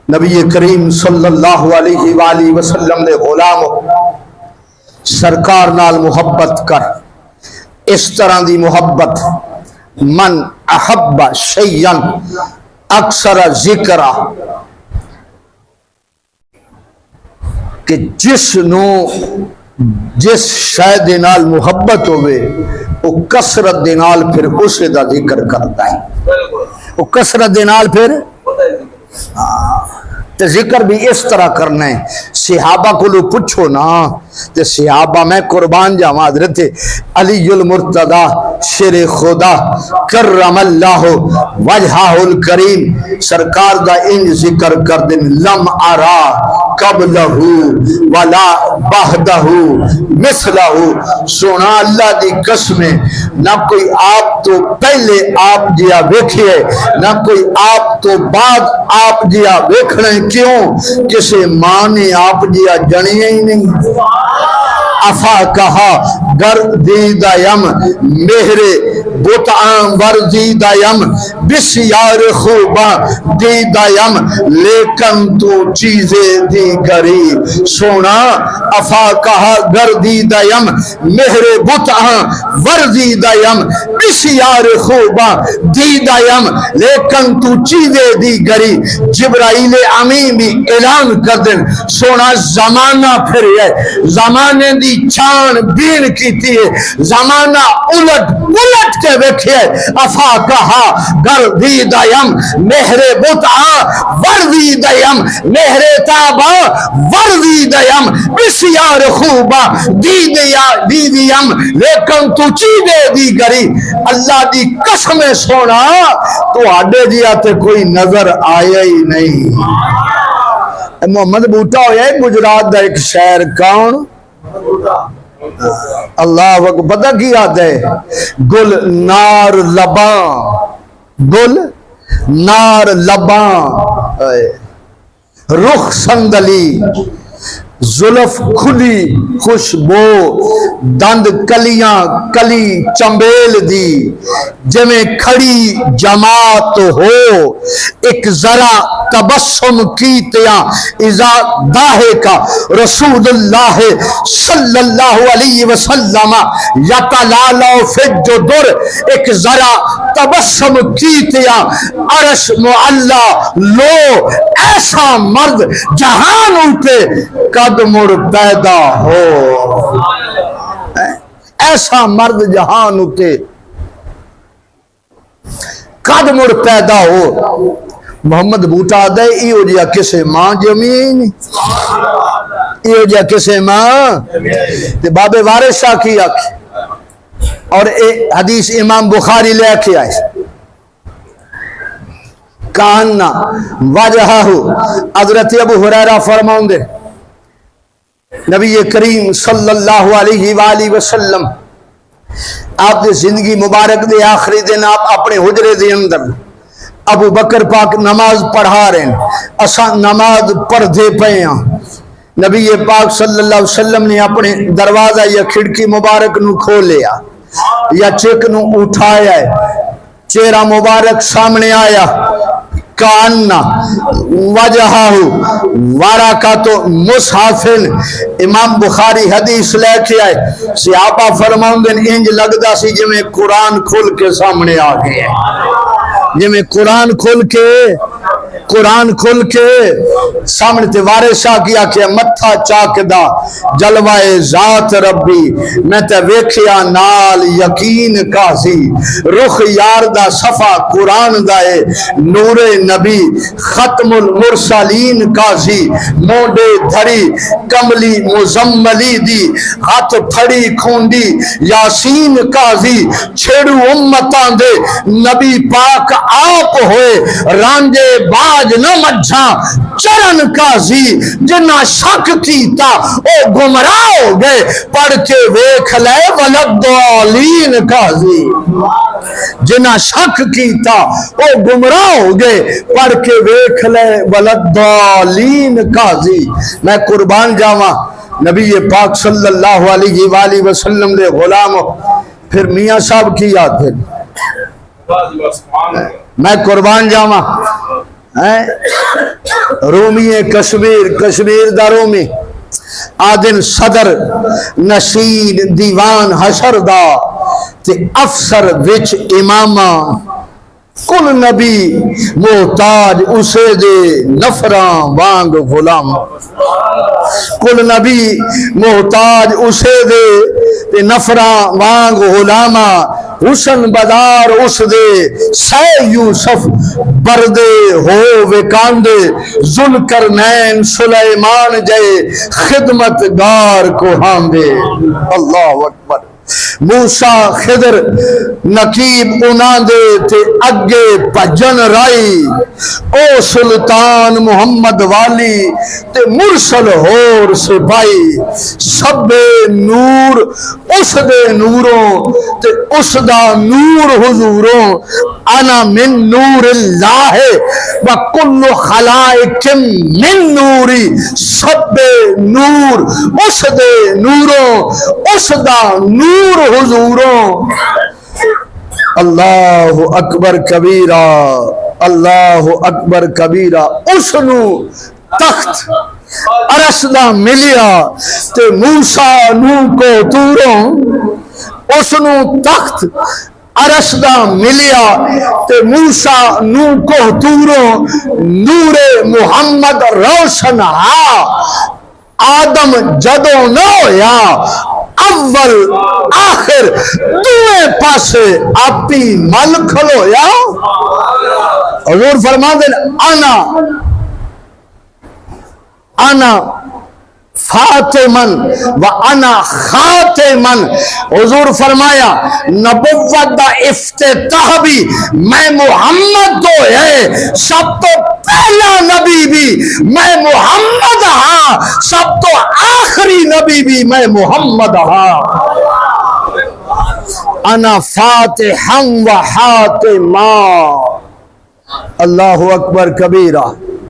نبی کریم صلی اللہ علیہ وآلہ وسلم نے غلام سرکار نال محبت کر، اس طرح دی محبت من احب شیئا اکثر ذکرہ، کہ جس شے دے نال محبت ہوئے وہ کثرت دے نال پھر اسے دا ذکر کرتا ہے، وہ کثرت دے نال پھر تے ذکر بھی اس طرح کرنا ہے۔ صحابہ کو لو پوچھو نا تے صحابہ میں قربان جاواں حضرت علی المرتضی شیر خدا کرم اللہ وجہہ الکریم سرکار دا ان ذکر کر دن، لم ارا قبلہ ولا بعدہ مثلہ، سونا اللہ دی قسمیں نہ کوئی آپ تو پہلے آپ جیا ویکھے نہ کوئی آپ تو بعد آپ جیا ویکھنا ہے، کیوں؟ کسے ماں نے آپ جیا جنیا ہی نہیں۔ افا کہا گردیدایم مہرے بتعام وردیدایم بسیار خوباں دیدایم لیکن تو چیزیں دیگری، سونا افا کہا گردیدایم مہرے بتعام وردیدایم بسیار خوباں دیدایم لیکن تو چیزیں دیگری۔ جبرائیل امین بھی اعلان کر دیں، سونا زمانہ پھر ہے، زمانے دی چھان بین کیتی ہے، زمانہ الٹ پلٹ کے بیٹھے، افا کہا گردیدایم مہر بتعا وردیدایم مہر تابا وردیدایم بسیار خوبا دیدیم لیکن تو چیزے دیگری۔ اللہ دی قسم سونا تو آڈے دیا تے کوئی نظر آیا ہی نہیں۔ محمد بوٹا ہویا ہے گجرات دا ایک شہر، کون؟ اللہ وقت پتہ کی یاد ہے؟ گل نار لباں، گل نار لباں، رخ سندلی، زلف کھلی خوشبو، دند کلیاں کلی چمبیل دی، جمیں کھڑی جماعت ہو، ایک ذرا تبسم کیتیاں اذا داہے کا رسول اللہ صلی اللہ علیہ وسلم یتلالا فی الجدر، ایک ذرا تبسم کیتیاں عرش معلا لو، ایسا مرد جہان اٹھے قد مر پیدا ہو، ایسا مرد جہان اٹھے قد مر پیدا ہو۔ محمد بوٹا دے ایو جیا کسے ماں جمین، ایو جیا کسے ماں تے باب وارث شاہ کی آکھ، اور حدیث امام بخاری لے کے آئے، کاننا وجہہ حضرت ابو ہریرہ فرماؤں دے نبی کریم صلی اللہ علیہ وآلہ وسلم آپ دے زندگی مبارک دے آخری دن آپ اپنے حجرے دے اندر ابو بکر پاک نماز پڑھا رہے ہیں، اساں نماز پڑھ دے پئے ہیں، نبی پاک صلی اللہ علیہ وسلم نے اپنے دروازہ یا کھڑکی مبارک نو کھولیا یا چیک نو اٹھایا ہے، چہرہ مبارک سامنے آیا، کاننا وجہہ وارکات مصحفن، امام بخاری حدیث لے کے آئے، صحابہ فرماؤں دن انج لگدا سی جمیں قرآن کھل کے سامنے آ گئے، جمیں قرآن کھل کے سامنے تے وارث شاہ کیا کہ متھا چاک دا جلوائے ذات ربی، میں تے ویکھیا نال یقین کاسی، رخ یار دا صفا قرآن دائے نور نبی ختم المرسلین کاسی، موڈے دھری کملی مزملی دی، ہاتھ پھڑی کھوندی یاسین کاسی، چھڑو امتان دے نبی پاک آپ ہوئے، رانجے باج نہ مجھا چرن کازی، جنہ شک کیتا او گمراہ ہو گئے، پڑھ کے ویکھ لے ولدالین کازی، جنہ شک کیتا او گمراہ ہو گئے، پڑھ کے ویکھ لے ولدالین کازی۔ میں قربان جاواں نبی پاک صلی اللہ علیہ وآلہ وسلم دے غلام، پھر میاں صاحب کی یاد ہے، میں قربان جاواں رومی کشمیر، کشمیر دا رومی آدن صدر نشین دیوان حشر دا تے افسر وچ امامہ کل نبی محتاج اسے دے نفراں وانگ غلام، کل نبی محتاج اسے دے نفراں وانگ غلامہ، حسن بدار اس دے سہ یوسف بردے ہو وکاندے، ذوالقرنین سلیمان جے خدمت گار کو ہاندے۔ اللہ اکبر۔ موسیٰ خضر نقیب انہاں دے تے اگے پجن رائی، او سلطان محمد والی تے مرسل ہور سپائی، سب نور اس دے نوروں تے اس دا نور حضوروں، انا من نور اللہ وکل خلائق من نوری، سب نور اس دے نوروں اس دا نور حضوروں۔ اللہ اکبر کبیرہ، اللہ اکبر کبیرہ۔ اس نو تخت عرش دا ملیا تے موسیٰ نو کو توروں، اس نو تخت عرش دا ملیا تے موسیٰ نو کو توروں، نور محمد روشن ہا آدم جدوں نہ ہویا، اول آخر دوئے پاسے آپی مل کھلویا۔ حضور فرما دیں انا فاطمن و انا خاتمن، حضور فرمایا نبوت دا افتتاح بھی میں محمد تو ہے، سب تو پہلا نبی بھی میں محمد ہاں، سب تو آخری نبی بھی میں محمد ہاں۔ انا فاتحا و حاتما۔ اللہ اکبر کبیرہ۔